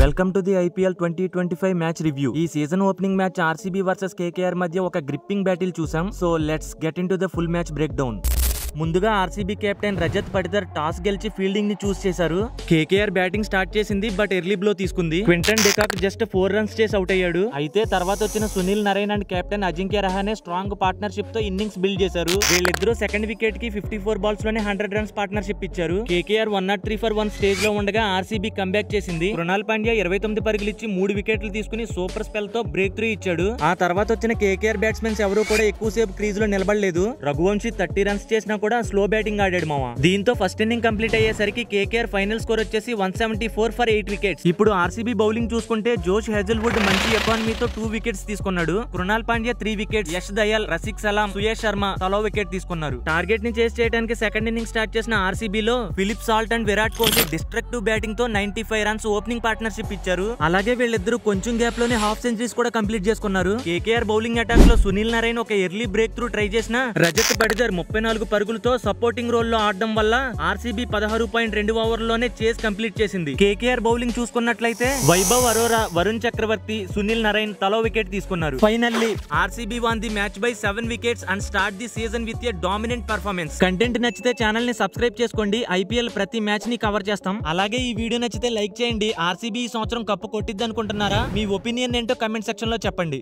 Welcome to the IPL 2025 match review. ఈ season opening match RCB versus KKR మధ్య ఒక gripping battle చూసాం. So let's get into the full match breakdown. ముందుగా RCB captain Rajat Patidar toss గెలిచి fielding ని choose చేశారు. KKR batting start చేసింది, but early blow తీసుకుంది. క్వింటన్ డికాక్ జస్ట్ 4 రన్స్ చేసి అవుట్ అయ్యాడు. అయితే తర్వాత వచ్చిన Sunil Narine and captain Ajinkya Rahane strong partnership తో ఇన్నింగ్స్ బిల్డ్ చేశారు. వీళ్ళిద్దరూ సెకండ్ వికెట్ కి 54 బాల్స్ లోనే 100 రన్స్ పార్ట్నర్షిప్ ఇచ్చారు. కేకేఆర్ 103 for 1 స్టేజ్ లో ఉండగా ఆర్సీబీ కంబ్యాక్ చేసింది. కృణాల్ పాండ్యా 29 పరుగులు ఇచ్చి 3 వికెట్లు తీసుకుని సూపర్ స్పెల్ తో బ్రేక్ త్రూ ఇచ్చాడు. ఆ తర్వాత వచ్చిన కేకేఆర్ బ్యాట్స్మెన్స్ ఎవరూ కూడా ఎక్కువసేపు క్రీజ్ లో నిలబడలేదు. రఘువంశీ 30 రన్స్ చేసినా కూడా స్లో బ్యాటింగ్ ఆడాడు మామ. దీంతో ఫస్ట్ ఇన్నింగ్ కంప్లీట్ అయ్యేసరికి కేకేఆర్ ఫైనల్ స్కోర్ వచ్చేసి 174 for 8 వికెట్స్. ఇప్పుడు ఆర్సీబీ బౌలింగ్ చూసుకుంటే జోష్ హెజల్వుడ్ మంచి ఎకానమీతో 2 వికెట్స్ తీసుకున్నాడు. కృణాల్ పాండ్యా 3 వికెట్స్, యష్ దయాల్, రసిక్ సలాం, సుయేష్ శర్మ తలో వికెట్ తీసుకున్నారు. టార్గెట్ ని చేస్ చేయడానికి సెకండ్ ఇన్నింగ్ స్టార్ట్ చేసిన ఆర్సీబీలో Philip Salt and Virat Kohli destructive batting తో 95 రన్స్ ఓపెనింగ్ పార్ట్నర్షిప్ ఇచ్చారు. అలాగే వీళ్ళిద్దరూ కొంచెం గ్యాప్ లోనే హాఫ్ సెంచరీస్ కూడా కంప్లీట్ చేసుకున్నారు. కేకేఆర్ బౌలింగ్ అటాక్ లో సునీల్ నరైన్ ఒక ఎర్లీ బ్రేక్ త్రూ ట్రై చేసిన రజత్ పడిదర్ 34 పరుగులతో సపోర్టింగ్ రోల్ లో ఆడడం వల్ల ఆర్సీబీ 16.2 ఓవర్లలోనే చేస్ కంప్లీట్ చేసింది. కేకేఆర్ బౌలింగ్ చూసుకున్నట్లయితే వైభవ్ అరోరా, వరుణ్ చక్రవర్తి, సునీల్ నరైన్ తలో వికెట్ తీసుకున్నారు. Finally RCB won the match by 7 wickets and start the season with a dominant performance. Content నచ్చితే ఛానల్ ని సబ్స్క్రైబ్ చేసుకోండి. ఐపీఎల్ ప్రతి మ్యాచ్ ని కవర్ చేస్తాం. అలాగే ఈ వీడియో నచ్చితే లైక్ చేయండి. ఆర్సీబీ ఈ సంవత్సరం కప్పు కొట్టిద్ది అనుకుంటున్నారా? మీ ఒపీనియన్ ఏంటో కమెంట్ సెక్షన్ లో చెప్పండి.